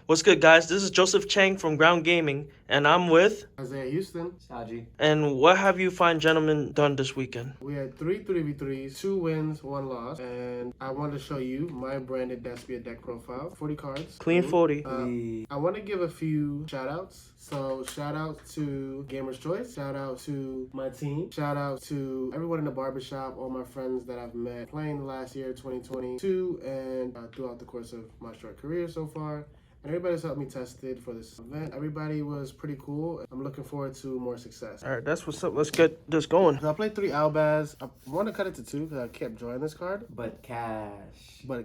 What's good, guys? This is Joseph Chang from Ground Gaming, and I'm with Isaiah Houston. Saji. And what have you fine gentlemen done this weekend? We had 3-3v3s, 2 wins, 1 loss, and I wanted to show you my Branded Despia deck profile. 40 cards. Clean 40. I want to give a few shout outs. So shout out to Gamer's Choice, shout out to my team, shout out to everyone in the barbershop, all my friends that I've met playing the last year, 2022, and throughout the course of my short career so far. And everybody's helped me tested for this event. Everybody was pretty cool. I'm looking forward to more success. All right, that's what's up. Let's get this going. So I played 3 Albaz. I want to cut it to 2 because I kept drawing this card. But cash. To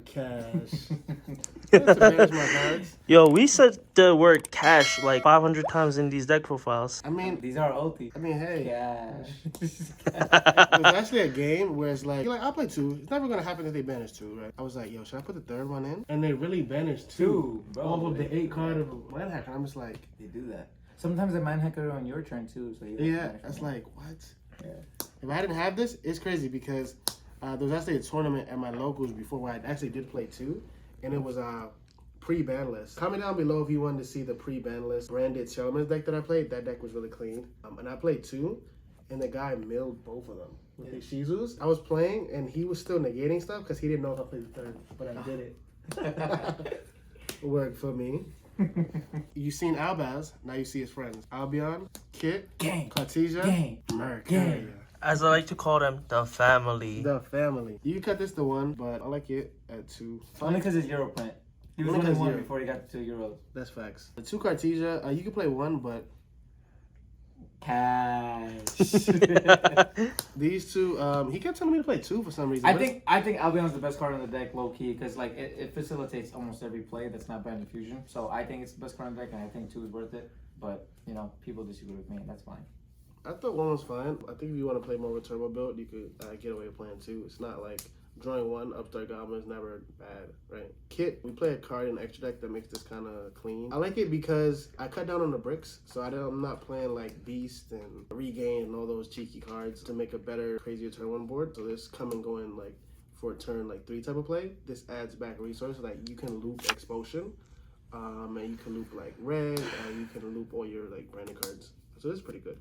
manage my cards. Yo, we said the word cash like 500 times in these deck profiles. I mean, These are ulti. I mean, hey. Cash. It was actually a game where it's like, you're like, I'll play 2. It's never going to happen if they banish 2, right? I was like, yo, should I put the 3rd one in? And they really banished 2. Bro. All of the 8 card of Manhack. And I'm just like, They do that. Sometimes they manhack it on your turn too. So that's like, what? Yeah. If I didn't have this, it's crazy because there was actually a tournament at my locals before where I actually did play 2. And it was pre-ban list. Comment down below if you wanted to see the pre-ban list Branded Shellman's deck that I played. That deck was really clean. And I played 2, and the guy milled both of them with the Shizus. I was playing, and he was still negating stuff because he didn't know if I played the 3rd, but I did it. It worked for me. You seen Albaz, now you see his friends. Albion, Kit, Gang. Cartesia, Gang. Mercury. As I like to call them, the family. The family. You can cut this to 1, but I like it at 2. Only because it's Euro plant. He was Only only 'cause 1 Euro. before he got to 2 euros. That's facts. The 2 Cartesia, you can play 1, but Cash. these 2, he kept telling me to play 2 for some reason. I think Albion's the best card on the deck, low key, because like it facilitates almost every play that's not Branded Fusion. So I think it's the best card on the deck, and I think 2 is worth it. But you know, people disagree with me, and that's fine. I thought 1 was fine. I think if you want to play more of a turbo build, you could get away with playing 2. It's not like drawing 1 Upstart Goblin is never bad, right? Kit, we play a card in the extra deck that makes this kind of clean. I like it because I cut down on the bricks, so I'm not playing like Beast and Regain and all those cheeky cards to make a better, crazier turn 1 board. So this come and go in like for a turn like 3 type of play. This adds back resources, like you can loop Expulsion, and you can loop like Red, and you can loop all your like branded cards. So this is pretty good.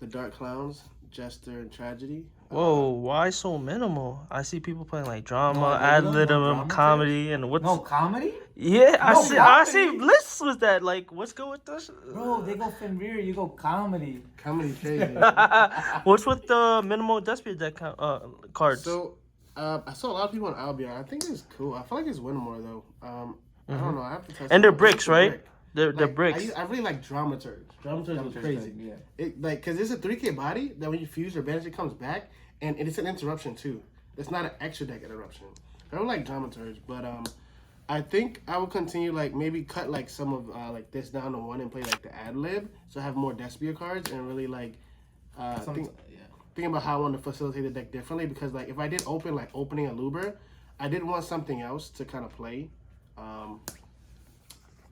The Dark Clowns, Jester, and Tragedy. Whoa, why so minimal? I see people playing like drama, No, ad no litem, drama comedy, and what's... No comedy? Yeah, I No see comedy? lists with that. Like, what's good with this? Bro, they go Fenrir, you go comedy. Comedy crazy. What's with the minimal Despia deck cards? So, I saw a lot of people on Albion. I think it's cool. I feel like it's winning more though. I don't know. I have to test. And it they're out. bricks, It's a right? brick. They're Like, bricks. I really like Dramaturge. Dramaturge was crazy. Yeah. It like because it's a 3K body that when you fuse or banish it comes back, and it's an interruption too. It's not an extra deck interruption. I don't like Dramaturge, but I think I will continue like maybe cut like some of like this down to 1 and play like the ad lib, so I have more Despia cards and really like thinking about how I want to facilitate the deck differently, because like if I did opening a Luber, I did want something else to kind of play.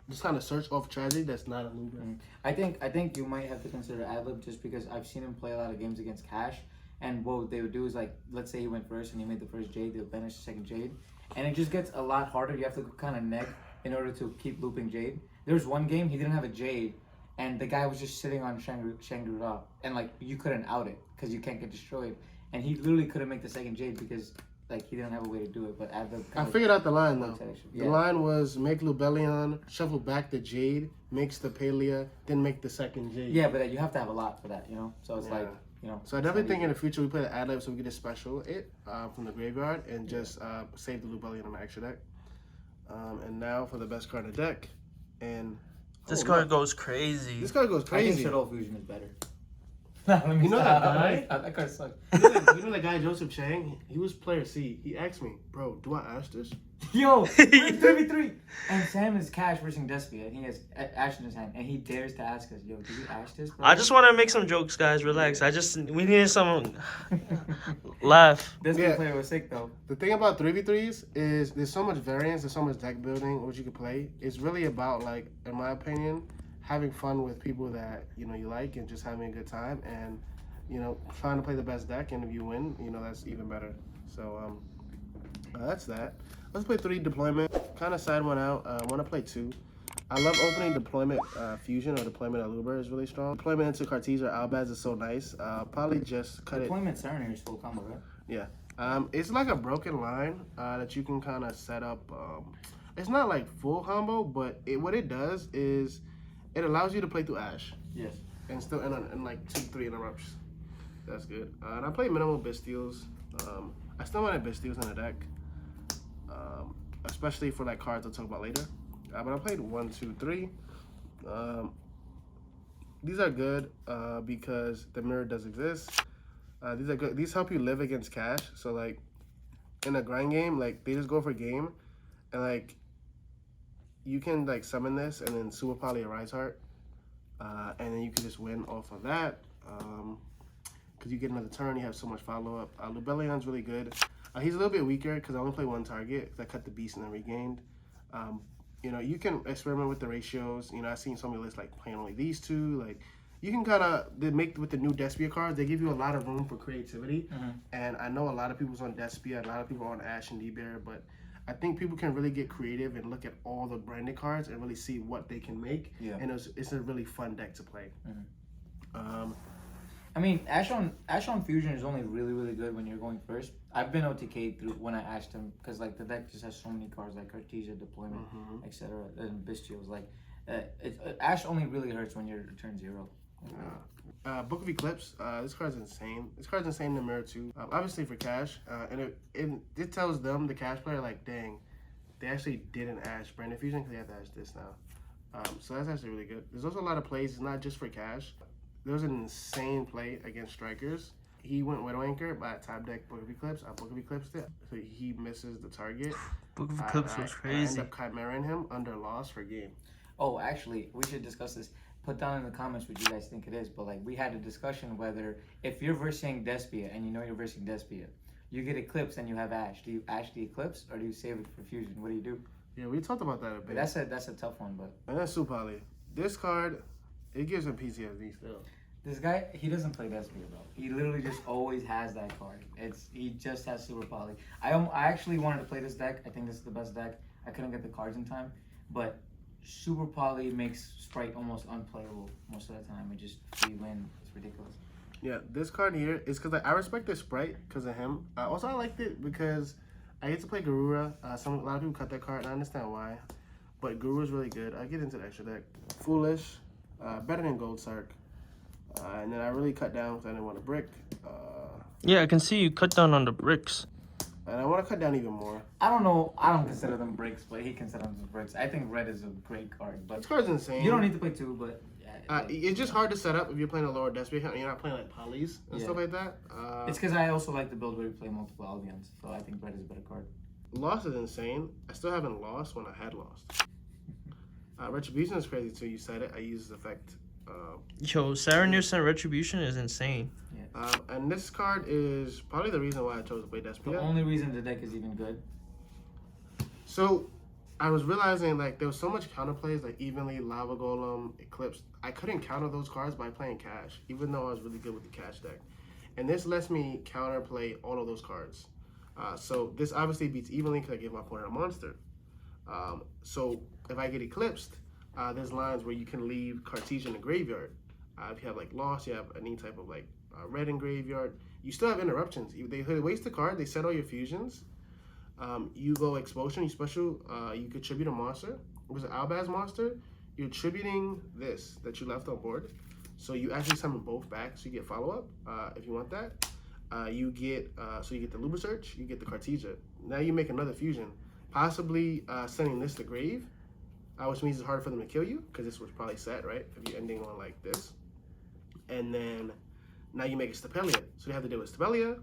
Just kind of search off Tragedy that's not a Luber. I think you might have to consider Adlib just because I've seen him play a lot of games against Cash, and what they would do is like, let's say he went first and he made the first Jade, they'll banish the 2nd Jade, and it just gets a lot harder. You have to kind of neg in order to keep looping Jade. There was one game he didn't have a Jade, and the guy was just sitting on Shangri-La, and like you couldn't out it because you can't get destroyed, and he literally couldn't make the 2nd Jade because like he didn't have a way to do it. But Adlib I figured out the line though. Yeah. The line was make Lubellion, shuffle back the Jade, makes the Palia, then make the 2nd Jade. Yeah, but you have to have a lot for that, you know. So it's Yeah. like, you know. So I definitely think in the future we play the ad lib so we get a special from the graveyard and just save the Lubellion on the extra deck. And now for the best card in the deck. And This card goes crazy. This card goes I think crazy. Shadow Fusion is better. You know that guy? That card sucks. You know that guy Joseph Chang? He was player C. He asked me, bro, do I ash this? Yo, 3v3. And Sam is Cash versus Despia, and he has Ash in his hand, and he dares to ask us, yo, did you Ash this, bro? I just want to make some jokes, guys. Relax. We needed some laugh. Despia Yeah. player was sick, though. The thing about 3v3s is there's so much variance, there's so much deck building, what you can play. It's really about, like, in my opinion, having fun with people that, you know, you like and just having a good time and, you know, trying to play the best deck. And if you win, you know, that's even better. So, That's that. Let's play 3 deployment. Kind of side one out. I want to play 2. I love opening deployment fusion or deployment aluber is really strong. Deployment into Cartesia or Albaz is so nice. Probably just cut Deployment Serenator is full combo, right? Yeah. It's like a broken line that you can kind of set up. It's not like full combo, but what it does is it allows you to play through Ash. Yes. And still in like 2-3 interrupts. That's good. And I play minimal Bistials. I still want Bistials in the deck, especially for like cards I'll talk about later. But I played 1, 2, 3. These are good because the mirror does exist. These are good. These help you live against cash. So like in a grind game, like they just go for game, and like you can like summon this and then super poly a Rise Heart, and then you can just win off of that. Because you get another turn, you have so much follow up. Lubellion's really good. He's a little bit weaker because I only play 1 target. I cut the beast and then regained. You know, you can experiment with the ratios. You know, I've seen some of lists like playing only these 2. Like, you can kind of make with the new Despia cards. They give you a lot of room for creativity. And I know a lot of people's on Despia, a lot of people are on Ash and D-Bear, but I think people can really get creative and look at all the branded cards and really see what they can make. Yeah. And it's a really fun deck to play. I mean, Ash on Fusion is only really good when you're going first. I've been OTK through when I Ashed him because like the deck just has so many cards like Cartesia, Deployment, etc. and Bistials. Like, Ash only really hurts when you're turn 0. Book of Eclipse. This card's insane. This card's insane in the mirror too. Obviously for cash, and it tells them the cash player like, dang, they actually didn't Ash Branded Fusion because they have to Ash this now. So that's actually really good. There's also a lot of plays. It's not just for cash. There was an insane play against strikers. He went Widow Anchor, but I top deck Book of Eclipse. I Book of Eclipsed it. So he misses the target. Book of Eclipse was crazy. I end up chimeraing him under loss for game. Oh, actually, we should discuss this. Put down in the comments what you guys think it is. But like, we had a discussion whether if you're versing Despia and you know you're versing Despia, you get Eclipse and you have Ash. Do you Ash the Eclipse or do you save it for Fusion? What do you do? Yeah, we talked about that a bit. That's a tough one, but. And that's super poly. This card, it gives him PTSD still. This guy, he doesn't play Despia, bro. He literally just always has that card. He just has super poly. I actually wanted to play this deck. I think this is the best deck. I couldn't get the cards in time, but super poly makes Sprite almost unplayable most of the time. It just free win. It's ridiculous. Yeah, this card here is because I respect this Sprite because of him. Also, I liked it because I get to play Garura. A lot of people cut that card, and I understand why. But Guru's really good. I get into the extra deck. Foolish, better than Gold Sark. And then I really cut down because I didn't want to brick. Yeah, I can see you cut down on the bricks. And I want to cut down even more. I don't know. I don't consider them bricks, but he considers them bricks. I think red is a great card. But this card's insane. You don't need to play 2, but... it's just hard to set up if you're playing a lower Despia account and you're not playing like polys and stuff like that. It's because I also like the build where you play multiple Albions, so I think red is a better card. Loss is insane. I still haven't lost when I had lost. Retribution is crazy too. You said it. I use this effect. Yo, Saranir Retribution is insane. Yeah. And this card is probably the reason why I chose to play Despia. The only reason the deck is even good. So, I was realizing like there was so much counterplays like Evenly, Lava Golem, Eclipse. I couldn't counter those cards by playing cash, even though I was really good with the cash deck. And this lets me counterplay all of those cards. So this obviously beats Evenly because I give my opponent a monster. So if I get Eclipsed, there's lines where you can leave Cartesia in the graveyard. If you have like Lost, you have any type of like red in graveyard. You still have interruptions. They waste the card, they set all your fusions. You go Expulsion, you special, you contribute a monster. It was an Albaz monster. You're attributing this that you left on board. So you actually summon both back, so you get follow-up if you want that. You get the Luber Search, you get the Cartesia. Now you make another fusion, possibly sending this to grave, which means it's harder for them to kill you, because this was probably set, right? If you're ending on like this. And then now you make a Stapelia. So they have to deal with Stapelia,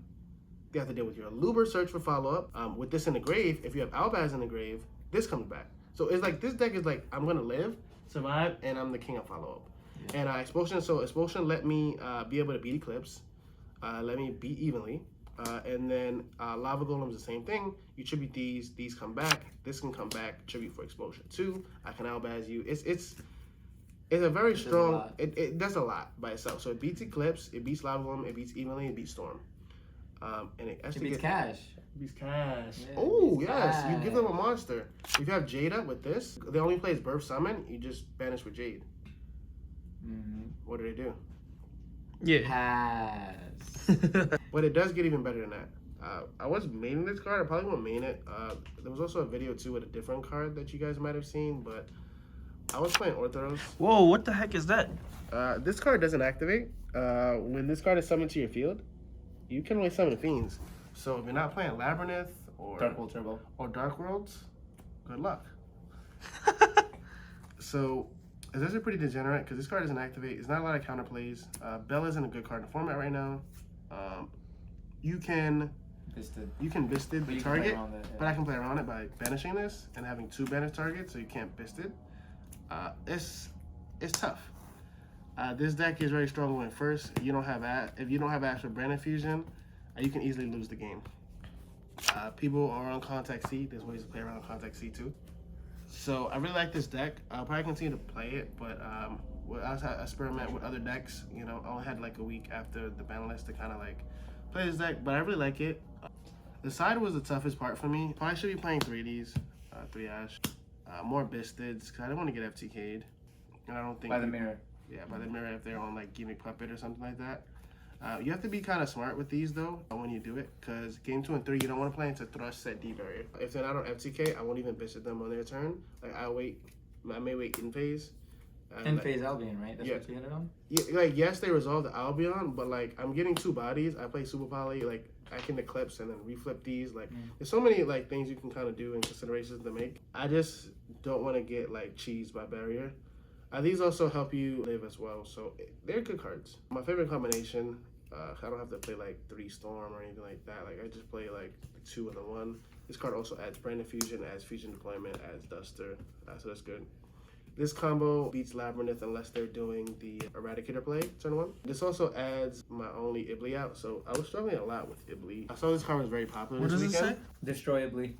they have to deal with your Luber Search for follow-up. With this in the grave, if you have Albaz in the grave, this comes back. So it's like, this deck is like, I'm gonna live, survive, and I'm the king of follow-up. Yeah. And Expulsion, so Expulsion let me be able to beat Eclipse, let me beat Evenly, and then Lava Golem is the same thing. You tribute these come back, this can come back, tribute for Expulsion too. I can Albaz you. It's a very strong, it does a lot by itself. So it beats Eclipse, it beats Lava Golem, it beats Evenly, it beats Storm. And it actually beats Cash. He's cash. Yeah, Oh, he's yes. You give them a cash. monster. If you have Jade up with this, they only plays Birth Summon. You just banish with Jade. What do they do? Yeah. Pass. But it does get even better than that. I was maining this card. I probably won't main it. There was also a video too with a different card that you guys might have seen, but I was playing Orthoros. Whoa, what the heck is that? This card doesn't activate. When this card is summoned to your field, you can only summon fiends. So if you're not playing Labyrinth or Dark World Turbo. or Dark Worlds, good luck. So it's actually pretty degenerate because this card doesn't activate. It's not a lot of counterplays. Bell isn't a good card in the format right now. You can Bisted the target, but I can play around it by banishing this and having 2 banished targets, so you can't Bisted. It's tough. This deck is very strong when first. If you don't have Ash or Branded Fusion, you can easily lose the game. People are on Contact C. There's ways to play around Contact C too. So I really like this deck. I'll probably continue to play it, but I experiment with other decks. You know, I only had like a week after the ban list to kind of like play this deck, but I really like it. The side was the toughest part for me. Probably should be playing 3Ds, 3 Ash, more Bisteds, because I didn't want to get FTK'd. And I don't think... By the mirror. Yeah, by the mirror if they're on like Gimmick Puppet or something like that. You have to be kind of smart with these though when you do it, because game 2 and 3 you don't want to play into Thrush Set D barrier. If they're not on FTK, I won't even Bisted them on their turn. Like I may wait in phase. In phase Albion, right? That's what you hit it on? Yeah, like yes, they resolve the Albion, but like I'm getting 2 bodies. I play Super Poly, like I can Eclipse and then reflip these. Like there's so many like things you can kind of do and considerations to make. I just don't want to get like cheesed by barrier. These also help you live as well, so they're good cards. My favorite combination, I don't have to play like 3 Storm or anything like that. Like I just play like 2 and the 1. This card also adds Branded Fusion, adds Fusion Deployment, adds Duster, so that's good. This combo beats Labyrinth unless they're doing the Eradicator play, turn 1. This also adds my only Ibli out, so I was struggling a lot with Ibli. I saw this card was very popular this weekend. What does it say? Destroy Ibli.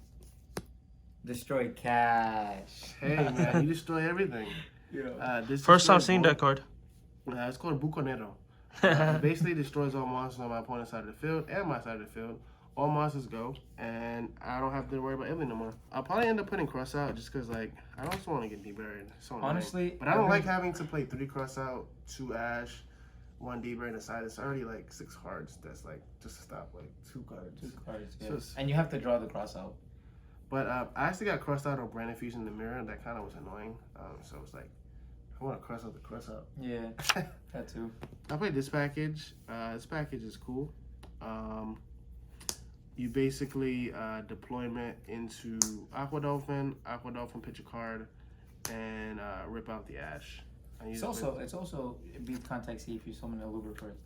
Destroy cash. Hey man, you destroy everything. Yeah. First time seeing that card. It's called Buconero. Basically destroys all monsters on my opponent's side of the field and my side of the field. All monsters go, and I don't have to worry about Ibli no more. I'll probably end up putting Cross out just because, like, I also want to get deburied. So Honestly, but I don't like having to play 3 Cross out, 2 Ash, 1 deburied aside. It's already like 6 cards. That's like just to stop like 2 cards. 2 cards, yes. Just, and you have to draw the cross out. But I actually got crossed out on Branded Fusion in the mirror, and that kind of was annoying. So it's like, I want to cross out the cross out. Yeah, that too. I played this package. This package is cool. You basically deployment into Aqua Dolphin pitch a card, and rip out the Ash. It's also it beats Contact C if you summon a Luber first.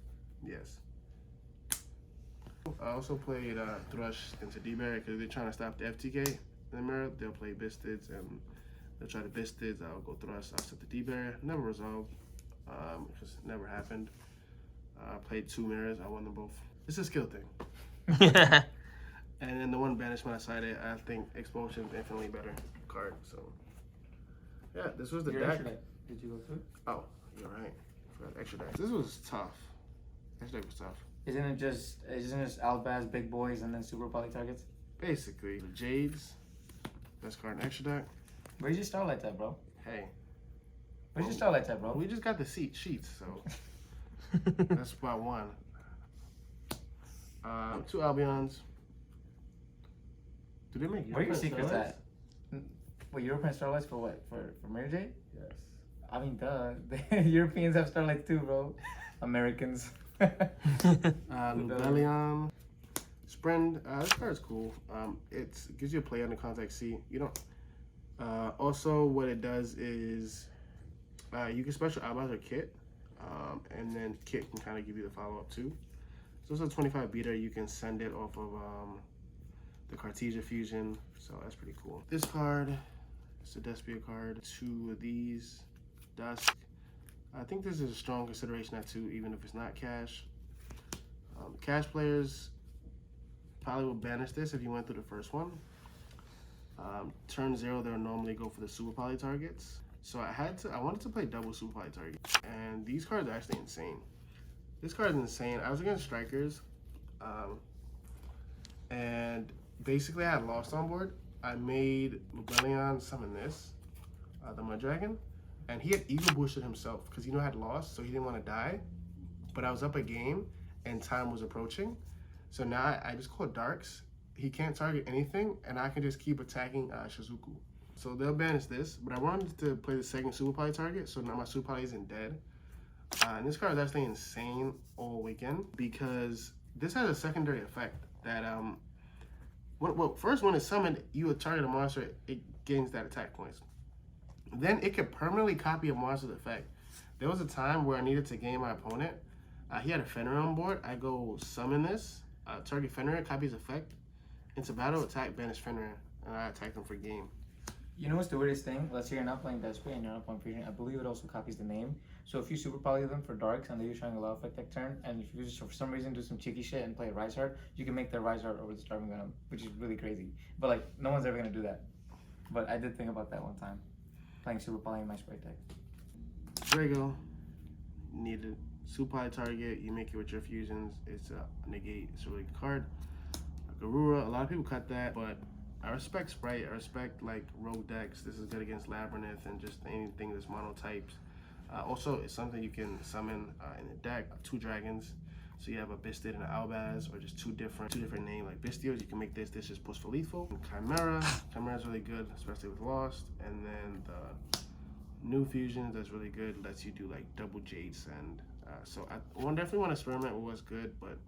Yes. I also played Thrush into D-Barrier because they're trying to stop the FTK in the mirror. They'll play Bistids and they'll try to Bistids. I'll go Thrush. I'll set the D-Barrier. Never resolved because it never happened. I played 2 mirrors. I won them both. It's a skill thing. And then the one banishment I cited, I think Expulsion is infinitely better card. So yeah, this was the deck. Did you go through? Oh, you're right. Forgot extra deck. This was tough. This deck was tough. Isn't it just Albaz, big boys, and then super poly targets? Basically, the Jades, best card in extra deck. Where'd you start like that, bro? Hey. Where'd you start like that, bro? We just got the sheets, so that's spot 1. 2 Albions. Do they make Where are your secrets at? What, European Starlights for what? For Mary J? Yes. I mean, duh. The Europeans have Starlights too, bro. Americans. Lubellion. Sprend. This card is cool. It gives you a play on the Contact C. You don't. Also, what it does is you can special Albaz or Kit, and then Kit can kind of give you the follow up too. So it's a 25 beater. You can send it off of the Cartesia Fusion, so that's pretty cool. This card, it's a Despia card. 2 of these, Dusk. I think this is a strong consideration at 2, even if it's not cash. Cash players probably will banish this if you went through the first one. Turn 0, they'll normally go for the super poly targets. So I wanted to play double super poly targets, and these cards are actually insane. This card is insane. I was against strikers, and basically I had Lost on board. I made Lubellion summon this, the Mud Dragon, and he had Ego boosted himself because I had Lost, so he didn't want to die. But I was up a game and time was approaching, so now I just call Darks. He can't target anything, and I can just keep attacking Shizuku. So they'll banish this, but I wanted to play the second Super Poly target, so now my Super Poly isn't dead. And this card is actually insane all weekend because this has a secondary effect that first when it's summoned, you would target a monster, it gains that attack points. Then it could permanently copy a monster's effect. There was a time where I needed to game my opponent. He had a Fenrir on board. I go summon this, target Fenrir, copy his effect. Into battle, attack, banish Fenrir, and I attack them for game. You know what's the weirdest thing? Let's say you're not playing Despia and you're not playing Fusion. I believe it also copies the name. So if you super poly them for Darks and they use Triangle effect that turn, and if you just for some reason do some cheeky shit and play Rise Heart, you can make their Rise Heart over the Starving Venom, which is really crazy. But like, no one's ever gonna do that. But I did think about that one time, playing super poly in my Sprite deck. There you go. Need a super poly target. You make it with your fusions. It's a negate. It's a really good card. Garura, a lot of people cut that, but I respect Sprite. I respect like rogue decks. This is good against Labyrinth and just anything that's monotypes. Also, it's something you can summon in a deck. 2 dragons, so you have a Bistid and an Albaz, or just two different names like Bistios. You can make this just push for lethal. And Chimera is really good, especially with Lost. And then the new fusions that's really good. Lets you do like double Jates, and so I definitely want to experiment with what's good, but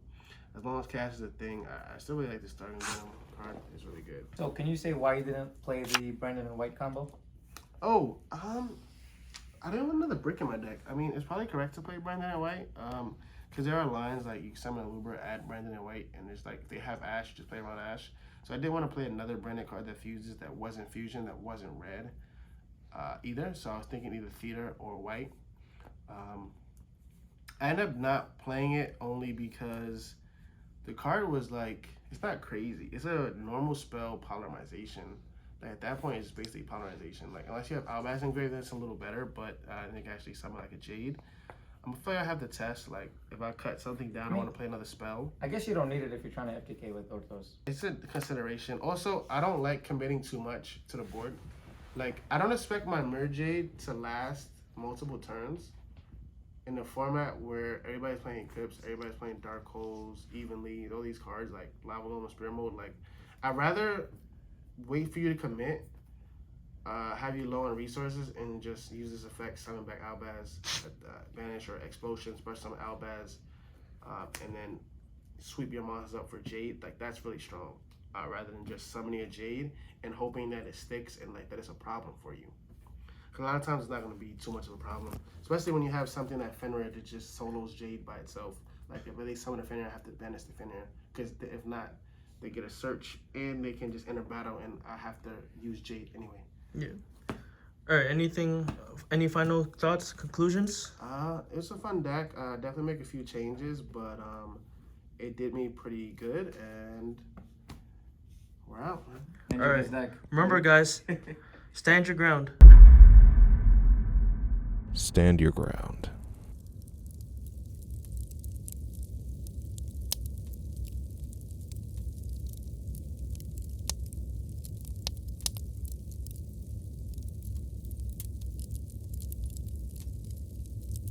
as long as cash is a thing, I still really like the Starving Venom card. It's really good. So can you say why you didn't play the Branded and White combo? Oh, I didn't want another brick in my deck. I mean, it's probably correct to play Branded and White, because there are lines like you summon a Luber, add Branded and White, and there's like, if they have Ash, just play around Ash. So I didn't want to play another Branded card that fuses, that wasn't fusion, that wasn't red either. So I was thinking either Theater or White. I ended up not playing it only because the card was like, it's not crazy. It's a normal spell polymerization. Like at that point, it's basically polymerization. Like unless you have Albaz engraved, that's a little better, but I think actually summon like a Jade. I'm afraid I have to test, like if I cut something down, I want to play another spell. I guess you don't need it if you're trying to FTK with Orthos. It's a consideration. Also, I don't like committing too much to the board. Like I don't expect my Merge Jade to last multiple turns. In a format where everybody's playing Eclipse, everybody's playing Dark Holes evenly, all these cards like Lava Loam and Spirit Mode, like I'd rather wait for you to commit, have you low on resources, and just use this effect, summon back Albaz, banish or explosion, special summon Albaz, and then sweep your monsters up for Jade. Like that's really strong, rather than just summoning a Jade and hoping that it sticks and like that it's a problem for you. A lot of times it's not going to be too much of a problem, especially when you have something that Fenrir that just solos Jade by itself. Like if they summon a Fenrir, I have to banish the Fenrir, because if not, they get a search and they can just enter battle, and I have to use Jade anyway. Yeah. All right. Any final thoughts, conclusions? It's a fun deck. Definitely make a few changes, but it did me pretty good, and we're out. All right. Remember, guys, stand your ground. Stand your ground.